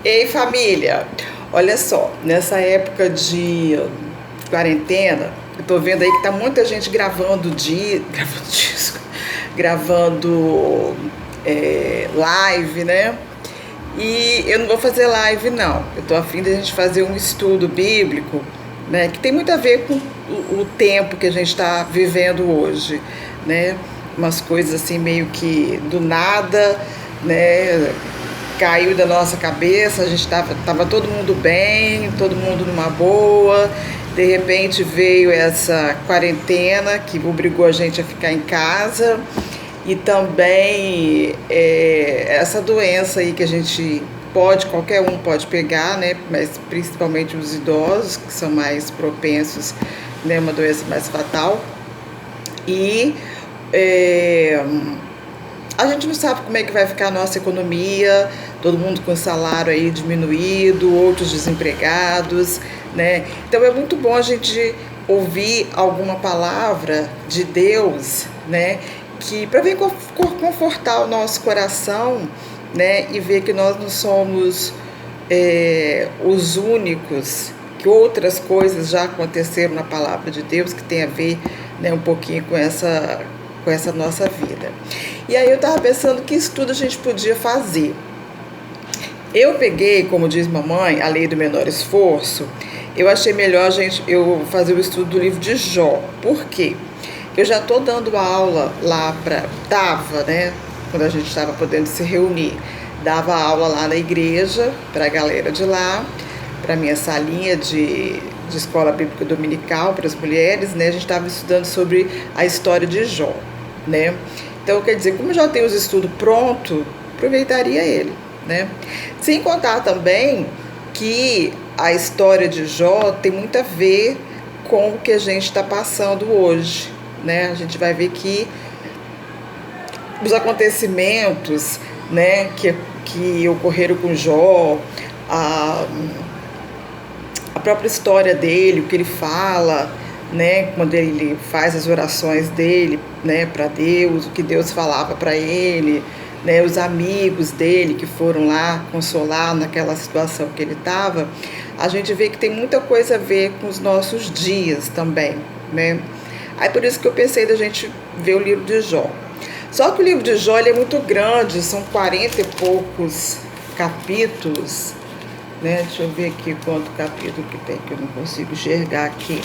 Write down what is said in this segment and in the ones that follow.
Ei, família! Olha só, nessa época de quarentena, eu tô vendo aí que tá muita gente gravando disco, gravando live, né? E eu não vou fazer live, não. Eu tô a fim de a gente fazer um estudo bíblico, né? Que tem muito a ver com o tempo que a gente está vivendo hoje, né? Umas coisas assim meio que do nada, né? Caiu da nossa cabeça, a gente tava todo mundo bem, todo mundo numa boa. De repente veio essa quarentena que obrigou a gente a ficar em casa e também essa doença aí que a gente qualquer um pode pegar, né? Mas principalmente os idosos que são mais propensos, né? Uma doença mais fatal. E a gente não sabe como é que vai ficar a nossa economia, todo mundo com salário aí diminuído, outros desempregados, né? Então é muito bom a gente ouvir alguma palavra de Deus, né? Que para vir confortar o nosso coração, né? E ver que nós não somos os únicos, que outras coisas já aconteceram na palavra de Deus que tem a ver, né, um pouquinho com essa nossa vida. E aí eu estava pensando que estudo a gente podia fazer. Eu peguei, como diz mamãe, a lei do menor esforço. Eu achei melhor eu fazer o estudo do livro de Jó. Por quê? Eu já estou dando aula lá dava, né? Quando a gente estava podendo se reunir, dava aula lá na igreja para a galera de lá, para minha salinha de escola bíblica dominical para as mulheres, né? A gente estava estudando sobre a história de Jó, né? Então, quer dizer, como já tem os estudos prontos, aproveitaria ele, né? Sem contar também que a história de Jó tem muito a ver com o que a gente está passando hoje, né? A gente vai ver que os acontecimentos, né, que ocorreram com Jó, a própria história dele, o que ele fala, né, quando ele faz as orações dele, né, para Deus, o que Deus falava para ele, né, os amigos dele que foram lá consolar naquela situação que ele estava, a gente vê que tem muita coisa a ver com os nossos dias também, né? Aí por isso que eu pensei da gente ver o livro de Jó. Só que o livro de Jó ele é muito grande, são 40 e poucos capítulos, né? Deixa eu ver aqui quanto capítulo que tem, que eu não consigo enxergar aqui.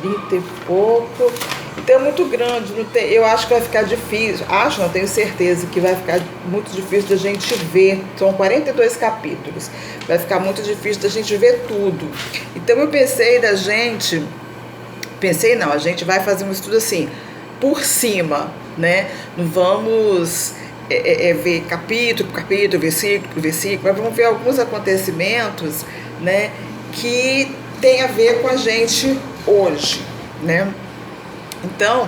30 e pouco. Então é muito grande, eu acho que vai ficar difícil, não tenho certeza que vai ficar muito difícil da gente ver, são 42 capítulos, vai ficar muito difícil da gente ver tudo. Então eu a gente vai fazer um estudo assim, por cima, né? Não vamos ver capítulo por capítulo, versículo por versículo, mas vamos ver alguns acontecimentos, né, que tem a ver com a gente hoje, né? Então,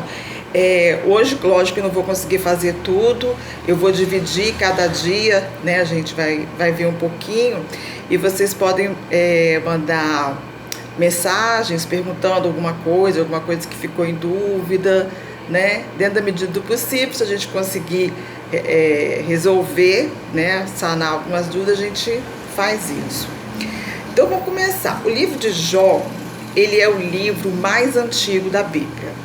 hoje, lógico que eu não vou conseguir fazer tudo, eu vou dividir cada dia, né? A gente vai ver um pouquinho e vocês podem mandar mensagens perguntando alguma coisa que ficou em dúvida, né? Dentro da medida do possível, se a gente conseguir resolver, né? Sanar algumas dúvidas, a gente faz isso. Então, vamos começar. O livro de Jó, ele é o livro mais antigo da Bíblia.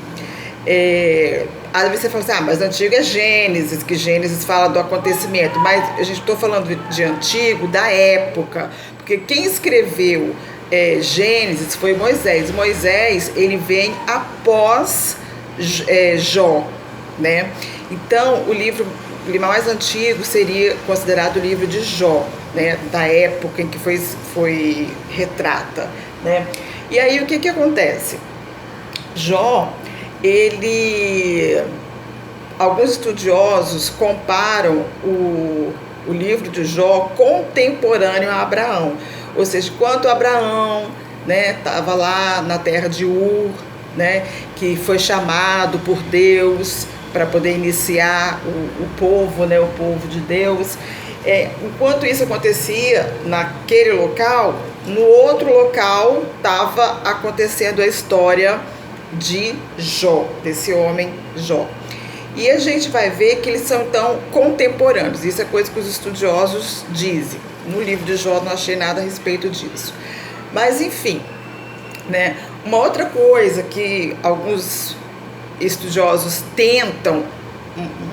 Às vezes você fala assim, mas antigo é Gênesis, que Gênesis fala do acontecimento, mas a gente está falando de antigo, da época, porque quem escreveu Gênesis foi Moisés. Moisés, ele vem após Jó, né? Então, o livro mais antigo seria considerado o livro de Jó, né? Da época em que foi retrata, né? E aí, o que acontece? Jó, alguns estudiosos comparam o livro de Jó contemporâneo a Abraão, ou seja, quando Abraão, né, estava lá na terra de Ur, né, que foi chamado por Deus para poder iniciar o povo, né, o povo de Deus. Enquanto isso acontecia naquele local, no outro local estava acontecendo a história de Jó, desse homem Jó. E a gente vai ver que eles são, então, contemporâneos. Isso é coisa que os estudiosos dizem. No livro de Jó não achei nada a respeito disso. Mas, enfim, né? Uma outra coisa que alguns estudiosos tentam,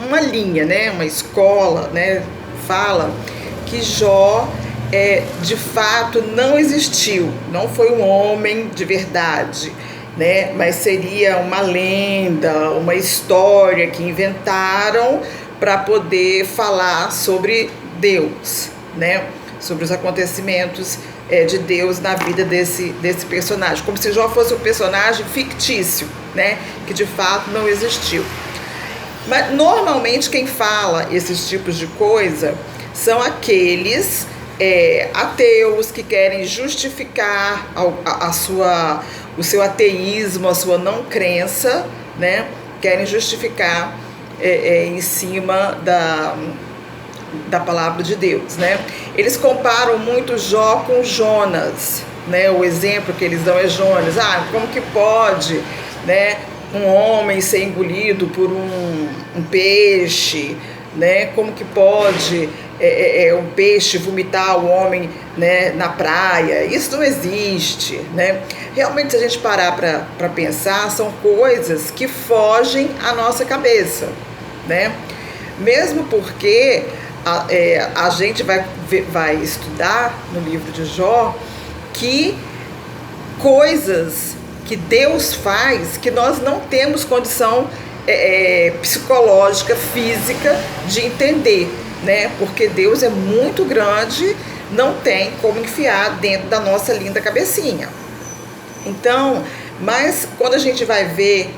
uma linha, né? Uma escola, né? Fala que Jó, de fato, não existiu. Não foi um homem de verdade, né? Mas seria uma lenda, uma história que inventaram para poder falar sobre Deus, né? Sobre os acontecimentos de Deus na vida desse personagem, como se Jó fosse um personagem fictício, né? Que de fato não existiu. Mas normalmente quem fala esses tipos de coisa são aqueles ateus que querem justificar o seu ateísmo, a sua não crença, né? Querem justificar em cima da palavra de Deus, né? Eles comparam muito Jó com Jonas, né? O exemplo que eles dão é Jonas. Como que pode, né, um homem ser engolido por um peixe, né? Como que pode um peixe vomitar o homem, né, na praia? Isso não existe, né? Realmente, se a gente parar para pensar, são coisas que fogem à nossa cabeça, né? Mesmo porque a gente vai estudar no livro de Jó que coisas que Deus faz que nós não temos condição psicológica, física de entender, né? Porque Deus é muito grande, não tem como enfiar dentro da nossa linda cabecinha. Então, mas quando a gente vai ver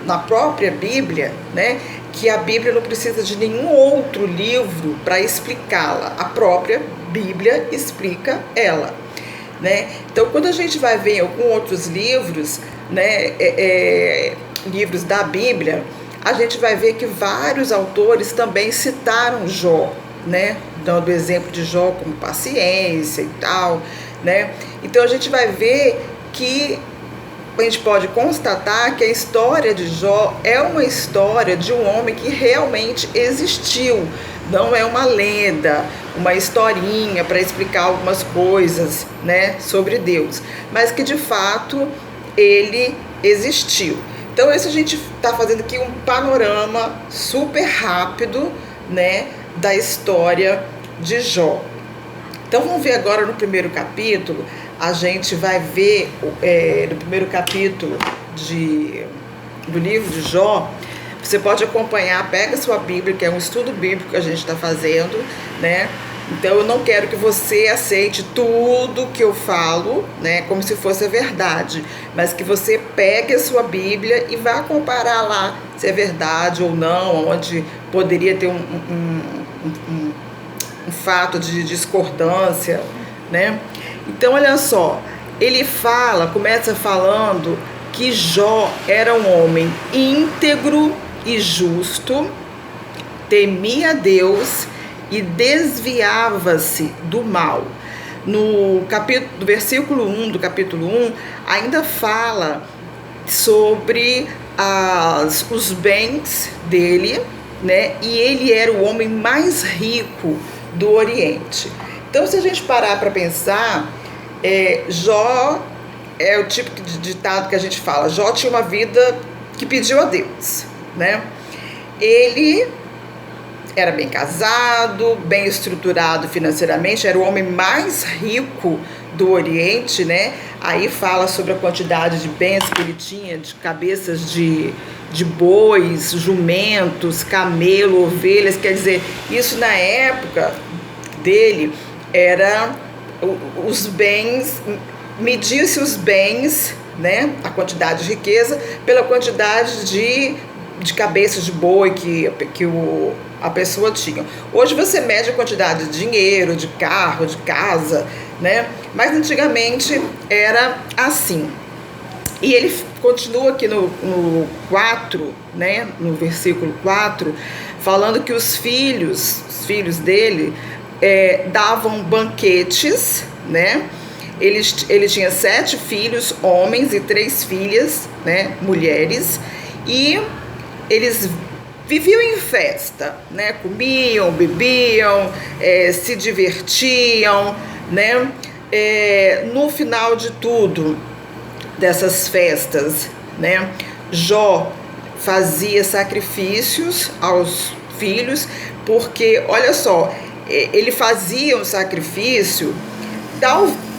na própria Bíblia, né, que a Bíblia não precisa de nenhum outro livro para explicá-la, a própria Bíblia explica ela, né? Então, quando a gente vai ver em alguns outros livros, né, livros da Bíblia, a gente vai ver que vários autores também citaram Jó, né, dando o exemplo de Jó como paciência e tal, né? Então a gente vai ver que a gente pode constatar que a história de Jó é uma história de um homem que realmente existiu, não é uma lenda, uma historinha para explicar algumas coisas, né, sobre Deus, mas que de fato ele existiu. Então isso a gente está fazendo aqui um panorama super rápido, né, da história de Jó. Então vamos ver agora no primeiro capítulo. A gente vai ver no primeiro capítulo do livro de Jó. Você pode acompanhar, pega sua Bíblia, que é um estudo bíblico que a gente está fazendo, né? Então eu não quero que você aceite tudo que eu falo, né, como se fosse a verdade, mas que você pegue a sua Bíblia e vá comparar lá se é verdade ou não, onde poderia ter um fato de discordância, né? Então olha só, ele começa falando que Jó era um homem íntegro e justo, temia Deus e desviava-se do mal. No versículo 1 do capítulo 1, ainda fala sobre os bens dele, né? E ele era o homem mais rico do Oriente. Então, se a gente parar para pensar, Jó é o tipo de ditado que a gente fala. Jó tinha uma vida que pediu a Deus, né? Ele era bem casado, bem estruturado financeiramente, era o homem mais rico do Oriente, né? Aí fala sobre a quantidade de bens que ele tinha, de cabeças de bois, jumentos, camelo, ovelhas. Quer dizer, isso na época dele era os bens, media-se os bens, né? A quantidade de riqueza pela quantidade de cabeças de boi que a pessoa tinha. Hoje você mede a quantidade de dinheiro, de carro, de casa, né? Mas antigamente era assim. E ele continua aqui no 4, né? No versículo 4, falando que os filhos dele davam banquetes, né? Ele tinha 7 filhos, homens, e 3 filhas, né, mulheres, e eles viviam em festa, né? Comiam, bebiam, se divertiam, né? No final de tudo, dessas festas, né? Jó fazia sacrifícios aos filhos, porque, olha só, ele fazia um sacrifício,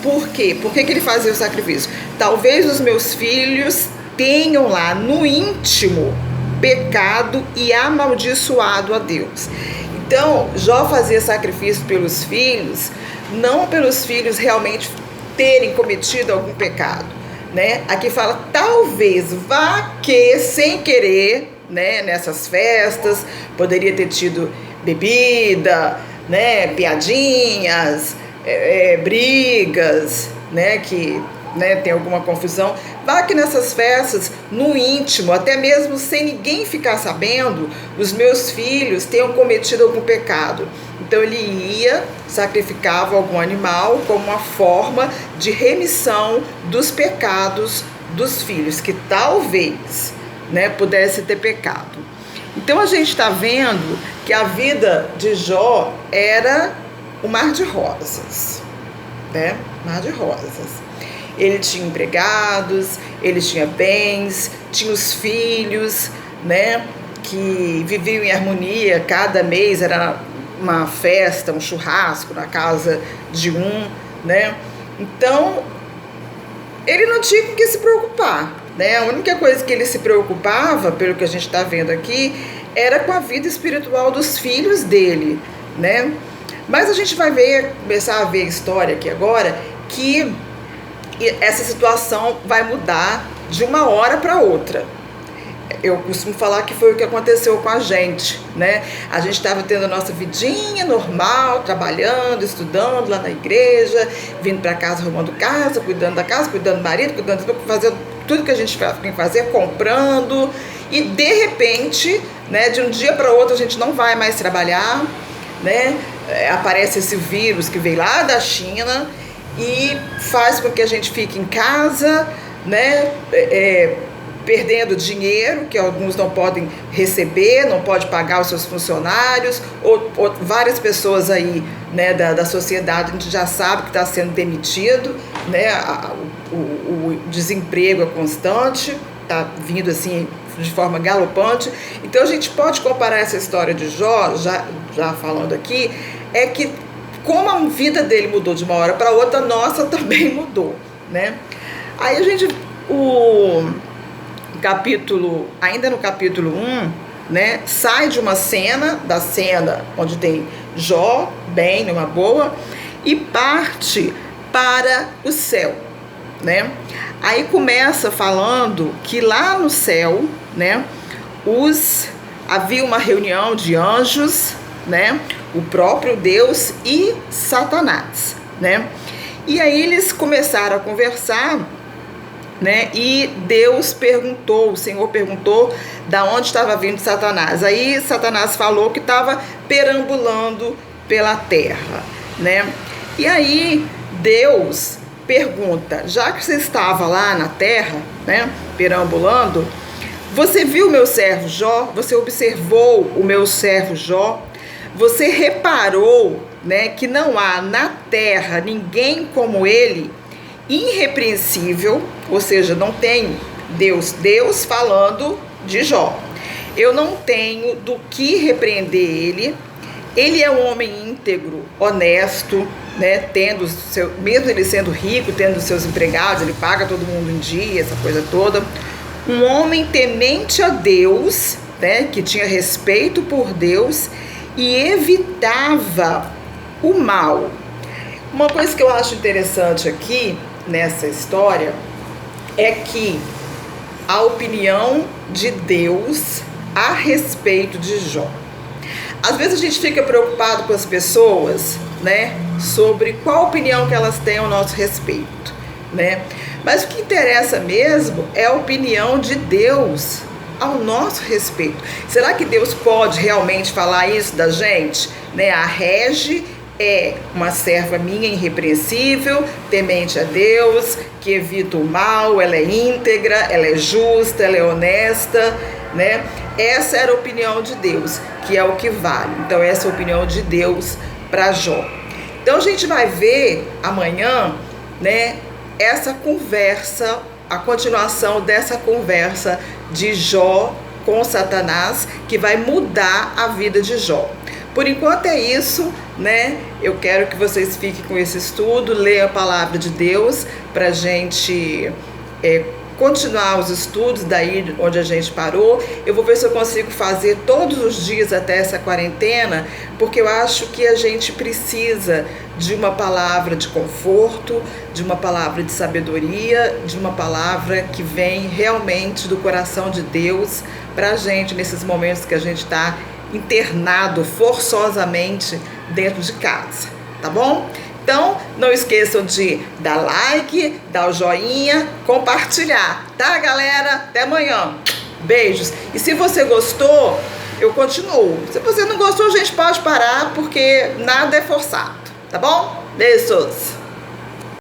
por quê? Por que ele fazia o sacrifício? Talvez os meus filhos tenham lá no íntimo pecado e amaldiçoado a Deus. Então, Jó fazia sacrifício pelos filhos, não pelos filhos realmente terem cometido algum pecado, né? Aqui fala, talvez vá que sem querer, né, nessas festas, poderia ter tido bebida, né, piadinhas, brigas, né, que, né, tem alguma confusão. Vá que nessas festas, no íntimo, até mesmo sem ninguém ficar sabendo, os meus filhos tenham cometido algum pecado. Então ele ia, sacrificava algum animal como uma forma de remissão dos pecados dos filhos, que talvez, né, pudesse ter pecado. Então a gente está vendo que a vida de Jó era um mar de rosas, né? Mar de rosas. Ele tinha empregados, ele tinha bens, tinha os filhos, né, que viviam em harmonia. Cada mês era uma festa, um churrasco na casa de um, né? Então, ele não tinha com que se preocupar, né? A única coisa que ele se preocupava, pelo que a gente está vendo aqui, era com a vida espiritual dos filhos dele, né? Mas a gente vai começar a ver a história aqui agora, que essa situação vai mudar de uma hora para outra. Eu costumo falar que foi o que aconteceu com a gente, né? A gente estava tendo a nossa vidinha normal, trabalhando, estudando lá na igreja, vindo para casa, arrumando casa, cuidando da casa, cuidando do marido, fazendo tudo que a gente tem que fazer, comprando. E de repente, né, de um dia para outro a gente não vai mais trabalhar, né? Aparece esse vírus que veio lá da China e faz com que a gente fique em casa, né? Perdendo dinheiro, que alguns não podem receber, não pode pagar os seus funcionários, ou várias pessoas aí, né, da sociedade, a gente já sabe que está sendo demitido, né? O desemprego é constante, está vindo assim de forma galopante. Então a gente pode comparar essa história de Jó, já falando aqui, é que como a vida dele mudou de uma hora para outra, a nossa também mudou, né? Aí a gente, ainda no capítulo 1, né, sai de uma cena, da cena onde tem Jó, bem, numa boa, e parte para o céu, né? Aí começa falando que lá no céu, né, havia uma reunião de anjos, né, o próprio Deus e Satanás, né? E aí eles começaram a conversar, né? E o Senhor perguntou da onde estava vindo Satanás. Aí Satanás falou que estava perambulando pela terra, né? E aí Deus pergunta, já que você estava lá na terra, né, perambulando, você viu o meu servo Jó? Você observou o meu servo Jó? Você reparou, né, que não há na terra ninguém como ele, irrepreensível, ou seja, não tem Deus falando de Jó. Eu não tenho do que repreender ele é um homem íntegro, honesto, né, mesmo ele sendo rico, tendo seus empregados, ele paga todo mundo em dia, essa coisa toda. Um homem temente a Deus, né, que tinha respeito por Deus e evitava o mal. Uma coisa que eu acho interessante aqui nessa história é que a opinião de Deus a respeito de Jó. Às vezes a gente fica preocupado com as pessoas, né, sobre qual opinião que elas têm ao nosso respeito, né? Mas o que interessa mesmo é a opinião de Deus ao nosso respeito. Será que Deus pode realmente falar isso da gente? Né? A Regi é uma serva minha irrepreensível, temente a Deus, que evita o mal, ela é íntegra, ela é justa, ela é honesta, né? Essa era a opinião de Deus, que é o que vale. Então essa é a opinião de Deus para Jó. Então a gente vai ver amanhã, né, essa conversa, a continuação dessa conversa de Jó com Satanás, que vai mudar a vida de Jó. Por enquanto é isso, né? Eu quero que vocês fiquem com esse estudo, leiam a palavra de Deus para a gente continuar os estudos daí onde a gente parou. Eu vou ver se eu consigo fazer todos os dias até essa quarentena, porque eu acho que a gente precisa de uma palavra de conforto, de uma palavra de sabedoria, de uma palavra que vem realmente do coração de Deus para a gente nesses momentos que a gente está internado forçosamente dentro de casa, tá bom? Então, não esqueçam de dar like, dar o joinha, compartilhar, tá, galera? Até amanhã. Beijos. E se você gostou, eu continuo. Se você não gostou, a gente pode parar, porque nada é forçado, tá bom? Beijos.